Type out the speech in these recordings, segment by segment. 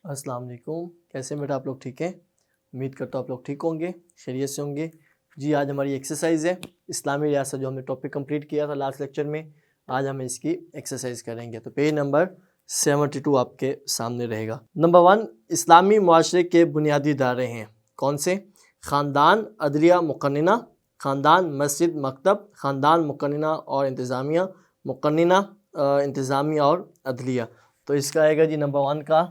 السلام علیکم، کیسے بیٹا آپ لوگ ٹھیک ہیں؟ امید کرتا ہوں آپ لوگ ٹھیک ہوں گے، خیریت سے ہوں گے۔ جی آج ہماری ایکسرسائز ہے اسلامی ریاست، جو ہم نے ٹاپک کمپلیٹ کیا تھا لاسٹ لیکچر میں، آج ہم اس کی ایکسرسائز کریں گے۔ تو پیج نمبر 72 آپ کے سامنے رہے گا۔ نمبر 1، اسلامی معاشرے کے بنیادی ادارے ہیں کون سے؟ خاندان، عدلیہ، مقننہ، خاندان، مسجد، مکتب، خاندان، مقننہ اور انتظامیہ، مقننہ، انتظامیہ اور عدلیہ۔ تو اس کا آئے گا جی نمبر 1 کا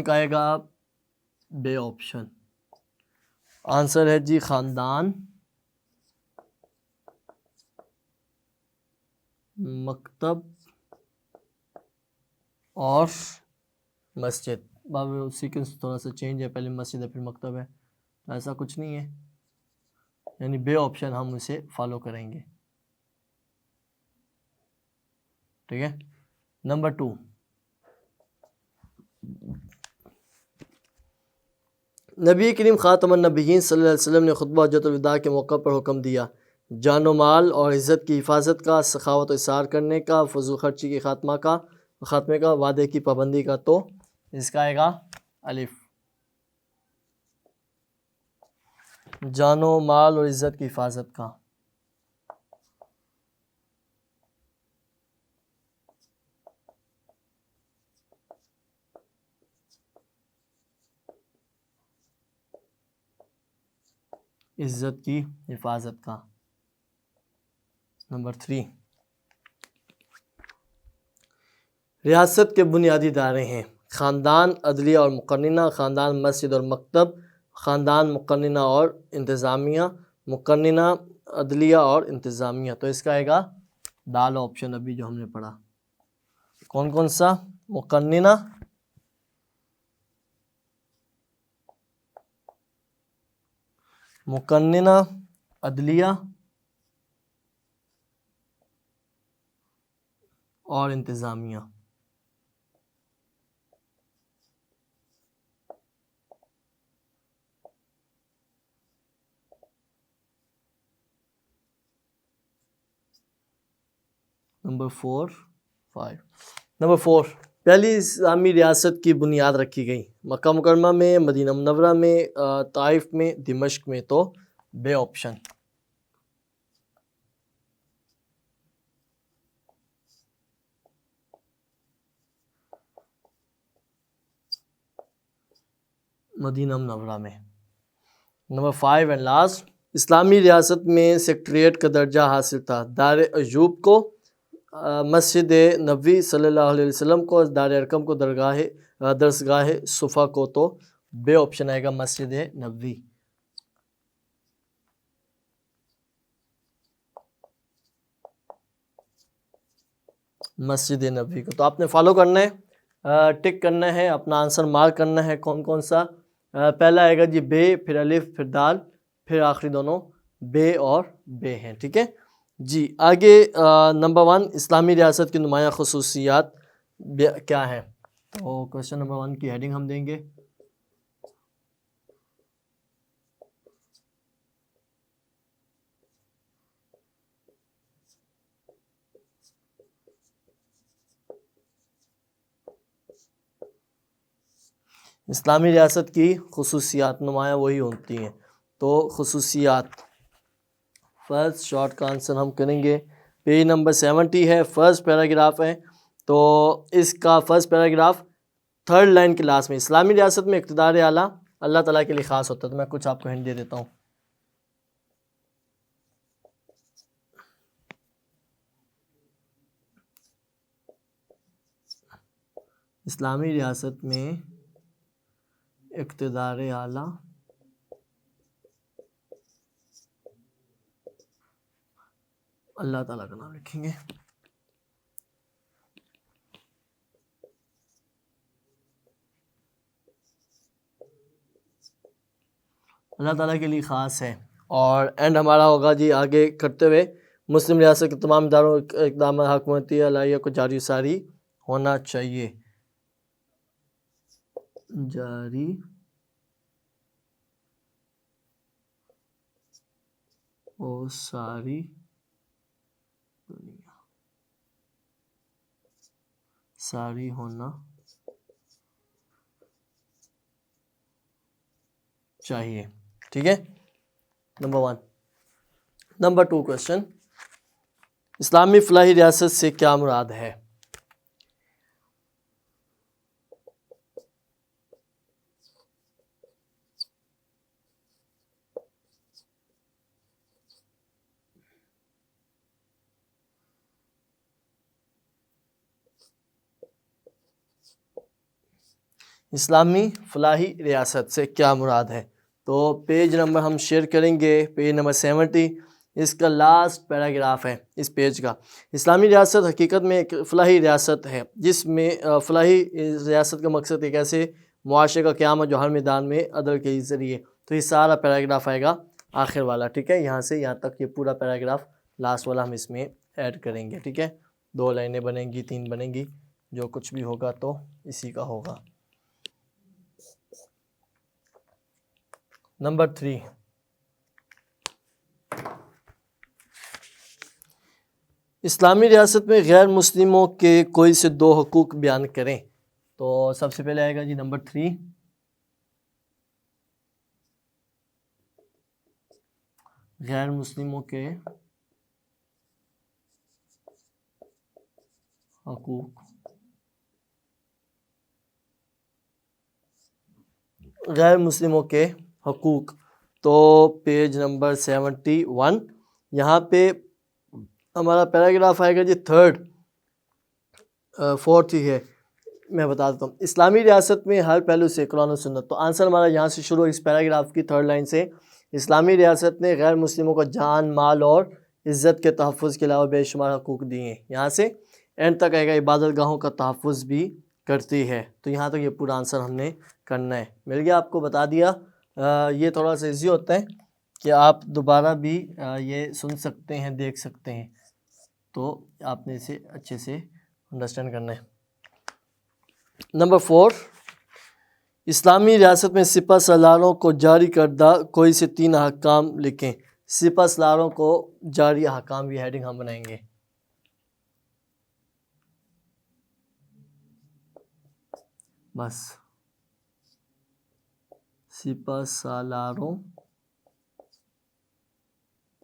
آئے گا بے آپشن، آنسر ہے جی خاندان، مکتب اور مسجد۔ باب سیکوینس تھوڑا سا چینج ہے، پہلے مسجد ہے پھر مکتب ہے، تو ایسا کچھ نہیں ہے، یعنی بے آپشن ہم اسے فالو کریں گے، ٹھیک ہے۔ نمبر 2، نبی کریم خاتم النبیین صلی اللہ علیہ وسلم نے خطبہ حجۃ الوداع کے موقع پر حکم دیا جان و مال اور عزت کی حفاظت کا، سخاوت و اثار کرنے کا، فضول خرچی کے خاتمے کا، وعدے کی پابندی کا۔ تو اس کا آئے گا الف، جان و مال اور عزت کی حفاظت کا۔ عزت کی حفاظت کا۔ نمبر 3، ریاست کے بنیادی ادارے ہیں خاندان، عدلیہ اور مقننہ، خاندان، مسجد اور مکتب، خاندان، مقننہ اور انتظامیہ، مقننہ، عدلیہ اور انتظامیہ۔ تو اس کا آئے گا دال آپشن ابھی جو ہم نے پڑھا، کون کون سا؟ مقننہ، عدلیہ اور انتظامیہ۔ نمبر 4، پہلی اسلامی ریاست کی بنیاد رکھی گئی مکہ مکرمہ میں، مدینہ منورہ میں، طائف میں، دمشق میں۔ تو بے آپشن، مدینہ منورہ میں۔ نمبر 5 اینڈ لاسٹ، اسلامی ریاست میں سیکٹریٹ کا درجہ حاصل تھا دار ایوب کو، مسجد نبوی صلی اللہ علیہ وسلم کو، دار ارقم کو، درسگاہ صفا کو۔ تو بے آپشن آئے گا مسجد نبوی، مسجد نبوی کو۔ تو آپ نے فالو کرنا ہے، ٹک کرنا ہے، اپنا آنسر مارک کرنا ہے کون کون سا۔ پہلا آئے گا جی بے، پھر الف، پھر دال، پھر آخری دونوں بے اور بے ہیں، ٹھیک ہے جی۔ آگے نمبر 1، اسلامی ریاست کی نمایاں خصوصیات کیا ہیں؟ تو کوشچن نمبر 1 کی ہیڈنگ ہم دیں گے اسلامی ریاست کی خصوصیات، نمایاں وہی ہوتی ہیں۔ تو خصوصیات، فرسٹ شارٹ کا آنسر ہم کریں گے، پیج نمبر 70 ہے، فرسٹ پیراگراف ہے۔ تو اس کا فرسٹ پیراگراف 3rd لائن کے لاسٹ میں، اسلامی ریاست میں اقتدار اعلیٰ اللہ تعالیٰ کے لیے خاص ہوتا ہے۔ تو میں کچھ آپ کو ہنٹ دے دیتا ہوں، اسلامی ریاست میں اقتدار اعلیٰ اللہ تعالیٰ کا نام لکھیں گے، اللہ تعالیٰ کے لیے خاص ہے۔ اور اینڈ ہمارا ہوگا جی آگے کرتے ہوئے، مسلم ریاست کے تمام اداروں اقدامات حکومتی علیہ کو جاری ساری ہونا چاہیے۔ جاری ہو ساری دنیا، ساری ہونا چاہیے. ٹھیک ہے، نمبر 1. نمبر 2 کوشچن، اسلامی فلاحی ریاست سے کیا مراد ہے؟ اسلامی فلاحی ریاست سے کیا مراد ہے؟ تو پیج نمبر ہم شیئر کریں گے، پیج نمبر 70، اس کا لاسٹ پیراگراف ہے اس پیج کا. اسلامی ریاست حقیقت میں ایک فلاحی ریاست ہے، جس میں فلاحی ریاست کا مقصد ایک ایسے معاشرے کا قیام ہے جو ہر میدان میں عدل کے ذریعے. تو یہ سارا پیراگراف آئے گا آخر والا. ٹھیک ہے، یہاں سے یہاں تک یہ پورا پیراگراف لاسٹ والا ہم اس میں ایڈ کریں گے. ٹھیک ہے، 2 لائنیں بنیں گی، 3 بنیں گی، جو کچھ بھی ہوگا تو اسی کا ہوگا. نمبر 3، اسلامی ریاست میں غیر مسلموں کے کوئی سے 2 حقوق بیان کریں. تو سب سے پہلے آئے گا جی نمبر 3، غیر مسلموں کے حقوق. غیر مسلموں کے حقوق، تو پیج نمبر 71، یہاں پہ ہمارا پیراگراف آئے گا جی 4 ہی ہے، میں بتا دیتا ہوں. اسلامی ریاست میں ہر پہلو سے قرآن و سنت. تو آنسر ہمارا یہاں سے شروع اس پیراگراف کی 3rd لائن سے. اسلامی ریاست نے غیر مسلموں کو جان، مال اور عزت کے تحفظ کے علاوہ بے شمار حقوق دیے ہیں. یہاں سے اینڈ تک آئے گا عبادت گاہوں کا تحفظ بھی کرتی ہے. تو یہاں تک یہ پورا آنسر ہم نے کرنا ہے. مل گیا آپ کو، بتا دیا. یہ تھوڑا سا ایزی ہوتا ہے کہ آپ دوبارہ بھی یہ سن سکتے ہیں، دیکھ سکتے ہیں، تو آپ نے اسے اچھے سے انڈرسٹینڈ کرنا ہے. نمبر 4، اسلامی ریاست میں سپہ سالاروں کو جاری کردہ کوئی سے 3 احکام لکھیں. سپہ سالاروں کو جاری احکام، یہ ہیڈنگ ہم بنائیں گے. بس سپہ سالاروں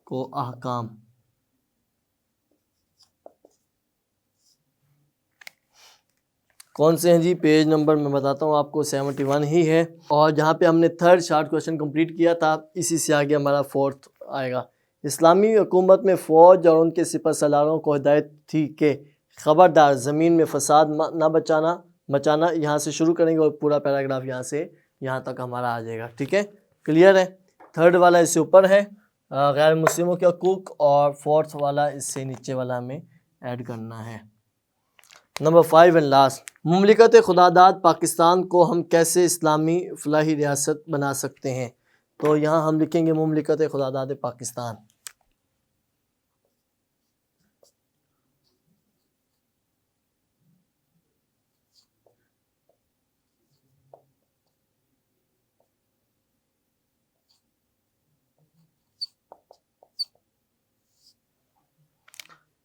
کو احکام. کون سے ہیں جی؟ پیج نمبر میں بتاتا ہوں آپ کو، 71 ہی ہے. اور جہاں پہ ہم نے 3rd شارٹ کویشچن کمپلیٹ کیا تھا، اسی سے آگے ہمارا 4th آئے گا. اسلامی حکومت میں فوج اور ان کے سپہ سالاروں کو ہدایت تھی کہ خبردار زمین میں فساد نہ مچانا. یہاں سے شروع کریں گے اور پورا پیراگراف یہاں سے یہاں تک ہمارا آ جائے گا. ٹھیک ہے، کلیئر ہے. 3rd والا اس سے اوپر ہے، غیر مسلموں کے حقوق، اور 4th والا اس سے نیچے والا ہمیں ایڈ کرنا ہے. نمبر 5 اینڈ لاسٹ، مملکت خدا داد پاکستان کو ہم کیسے اسلامی فلاحی ریاست بنا سکتے ہیں؟ تو یہاں ہم لکھیں گے مملکت خدا داد پاکستان.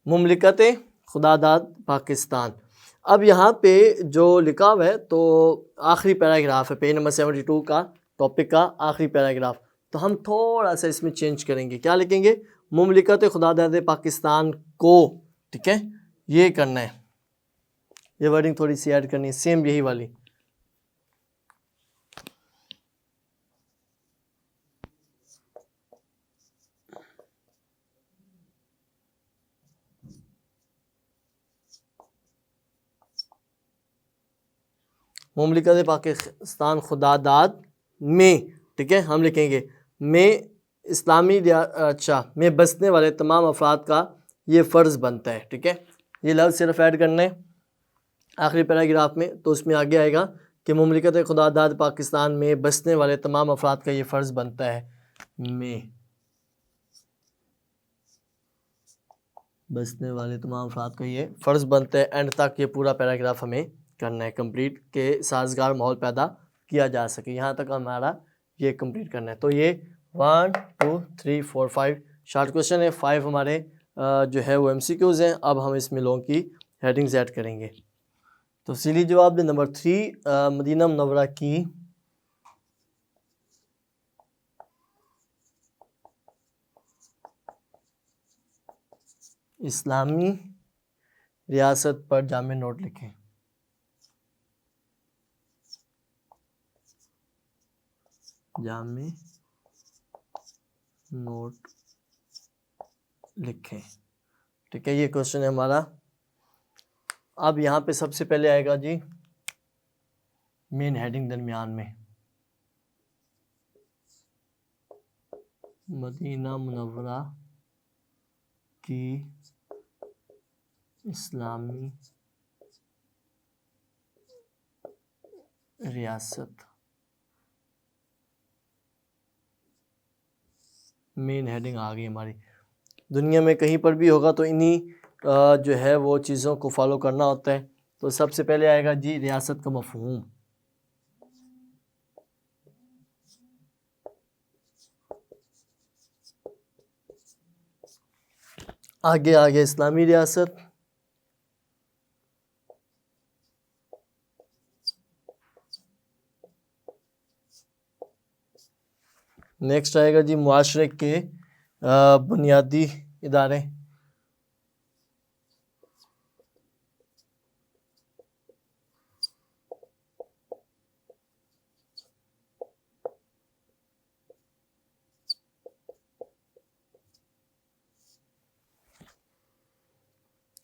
مملکت خدا داد پاکستان. اب یہاں پہ جو لکھا ہوا ہے تو آخری پیراگراف ہے، پیج نمبر 72 کا ٹاپک کا آخری پیراگراف. تو ہم تھوڑا سا اس میں چینج کریں گے. کیا لکھیں گے؟ مملکت خدا داد پاکستان کو. ٹھیک ہے، یہ کرنا ہے، یہ ورڈنگ تھوڑی سی ایڈ کرنی ہے، سیم یہی والی. مملکت پاکستان خدا داد میں. ٹھیک ہے، ہم لکھیں گے میں اسلامی میں بسنے والے تمام افراد کا یہ فرض بنتا ہے. ٹھیک ہے، یہ لفظ صرف ایڈ کرنا ہے آخری پیراگراف میں. تو اس میں آگے آئے گا کہ مملکت خدا داد پاکستان میں بسنے والے تمام افراد کا یہ فرض بنتا ہے. میں بسنے والے تمام افراد کا یہ فرض بنتا ہے. اینڈ تک یہ پورا پیراگراف ہمیں کرنا ہے کمپلیٹ، کہ سازگار ماحول پیدا کیا جا سکے. یہاں تک ہمارا یہ کمپلیٹ کرنا ہے. تو یہ 1 2 3 4 5 شارٹ کویشچن ہے. 5 ہمارے جو ہے وہ MCQs ہیں. اب ہم اس میں لوگوں کی ہیڈنگز ایڈ کریں گے. تو سیدھی جواب دے نمبر 3 مدینہ منورہ کی اسلامی ریاست پر جامع نوٹ لکھیں. جامع نوٹ لکھیں. ٹھیک ہے, یہ کوشچن ہے ہمارا. اب یہاں پہ سب سے پہلے آئے گا جی مین ہیڈنگ درمیان میں, مدینہ منورہ کی اسلامی ریاست. مین ہیڈنگ آ گئی ہماری. دنیا میں کہیں پر بھی ہوگا تو انہی جو ہے وہ چیزوں کو فالو کرنا ہوتا ہے. تو سب سے پہلے آئے گا جی ریاست کا مفہوم. آگے اسلامی ریاست. نیکسٹ آئے گا جی معاشرے کے بنیادی ادارے.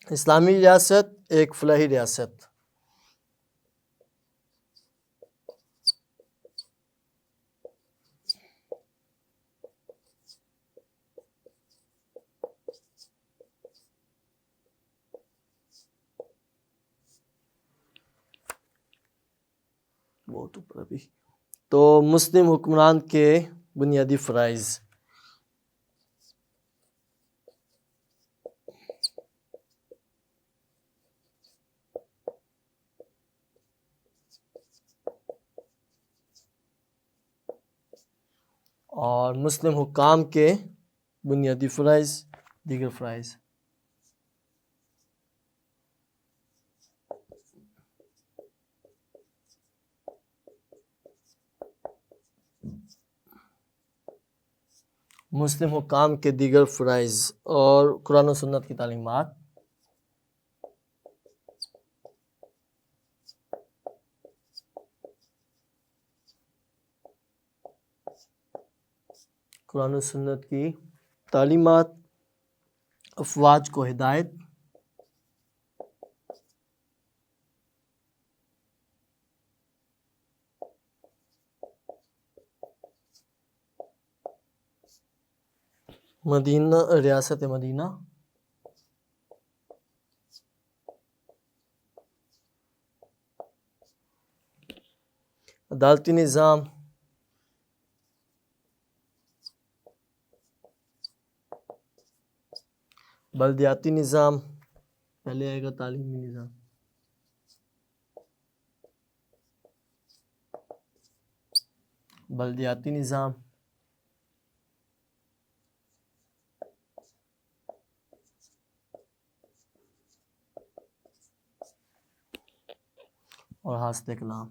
اسلامی ریاست ایک فلاحی ریاست. بہت اوپر ابھی. تو مسلم حکمران کے بنیادی فرائض. اور مسلم حکام کے بنیادی فرائض, دیگر فرائض. مسلم حکام کے دیگر فرائض اور قرآن و سنت کی تعلیمات. قرآن و سنت کی تعلیمات. افواج کو ہدایت. مدینہ ریاست مدینہ. عدالتی نظام. بلدیاتی نظام. پہلے آئے گا تعلیمی نظام. بلدیاتی نظام. اور حاصل کلام.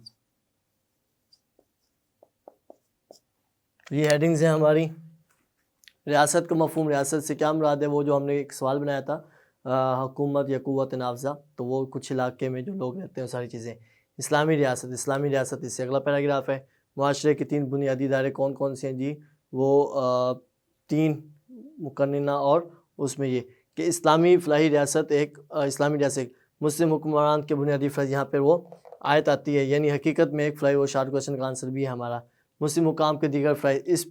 یہ ہیڈنگز ہیں ہماری. ریاست کا مفہوم, ریاست سے کیا مراد ہے, وہ جو ہم نے ایک سوال بنایا تھا حکومت یا قوت نافذہ, تو وہ کچھ علاقے میں جو لوگ رہتے ہیں ساری چیزیں. اسلامی ریاست, اسلامی ریاست اس سے اگلا پیراگراف ہے. معاشرے کے 3 بنیادی ادارے کون کون سے ہیں جی, وہ 3 مقننہ, اور اس میں یہ کہ اسلامی فلاحی ریاست ایک اسلامی ریاست. مسلم حکمران کے بنیادی فرض, یہاں پہ وہ آیت آتی ہے, یعنی حقیقت میں ایک فلاحی, وہ شارٹ کویشچن کا آنسر بھی ہے ہمارا. مسلم حکام کے دیگر فرائض,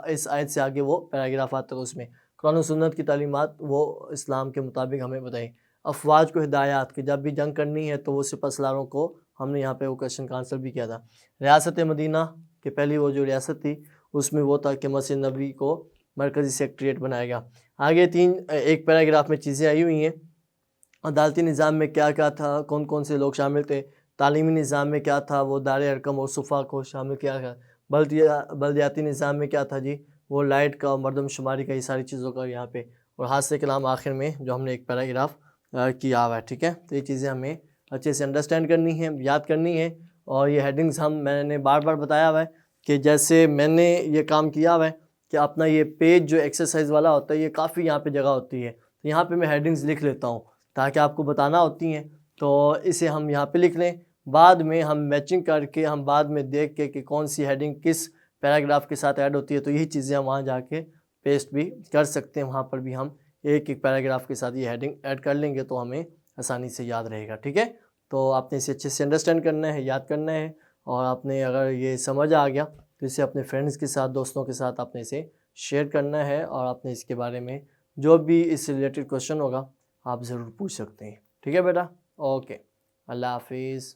اس آیت سے آگے وہ پیراگراف آتا ہے, اس میں قرآن و سنت کی تعلیمات وہ اسلام کے مطابق ہمیں بتائیں. افواج کو ہدایات, کہ جب بھی جنگ کرنی ہے تو وہ سپہ سالاروں کو, ہم نے یہاں پہ وہ کویشچن کا آنسر بھی کیا تھا. ریاست مدینہ کہ پہلی وہ جو ریاست تھی اس میں وہ تھا کہ مسجد نبوی کو مرکزی سیکٹریٹ بنایا گیا. آگے ایک پیراگراف میں چیزیں آئی ہوئی ہیں. عدالتی نظام میں کیا کیا تھا, کون کون سے لوگ شامل تھے. تعلیمی نظام میں کیا تھا، وہ دار ارقم اور صفا کو شامل کیا گیا. بلدیاتی نظام میں کیا تھا جی، وہ لائٹ کا اور مردم شماری کا، یہ ساری چیزوں کا یہاں پہ. اور حاصل کلام آخر میں جو ہم نے ایک پیراگراف کیا ہوا ہے. ٹھیک ہے، تو یہ چیزیں ہمیں اچھے سے انڈرسٹینڈ کرنی ہے، یاد کرنی ہے. اور یہ ہیڈنگز میں نے بار بار بتایا ہوا ہے کہ جیسے میں نے یہ کام کیا ہوا ہے کہ اپنا یہ پیج جو ایکسرسائز والا ہوتا ہے، یہ کافی یہاں پہ جگہ ہوتی ہے، تو یہاں پہ میں ہیڈنگز لکھ لیتا ہوں تاکہ آپ کو بتانا ہوتی ہیں. تو اسے ہم یہاں پہ لکھ لیں، بعد میں ہم میچنگ کر کے ہم بعد میں دیکھ کے کہ کون سی ہیڈنگ کس پیراگراف کے ساتھ ایڈ ہوتی ہے، تو یہی چیزیں ہم وہاں جا کے پیسٹ بھی کر سکتے ہیں. وہاں پر بھی ہم ایک ایک پیراگراف کے ساتھ یہ ہیڈنگ ایڈ کر لیں گے تو ہمیں آسانی سے یاد رہے گا. ٹھیک ہے، تو آپ نے اسے اچھے سے انڈرسٹینڈ کرنا ہے، یاد کرنا ہے. اور آپ نے اگر یہ سمجھ آ گیا تو اسے اپنے فرینڈز کے ساتھ، دوستوں کے ساتھ آپ نے اسے شیئر کرنا ہے. اور آپ نے اس کے بارے میں جو بھی اس سے ریلیٹڈ کوشچن ہوگا آپ ضرور پوچھ سکتے ہیں. ٹھیک ہے بیٹا، اوکے، اللہ حافظ.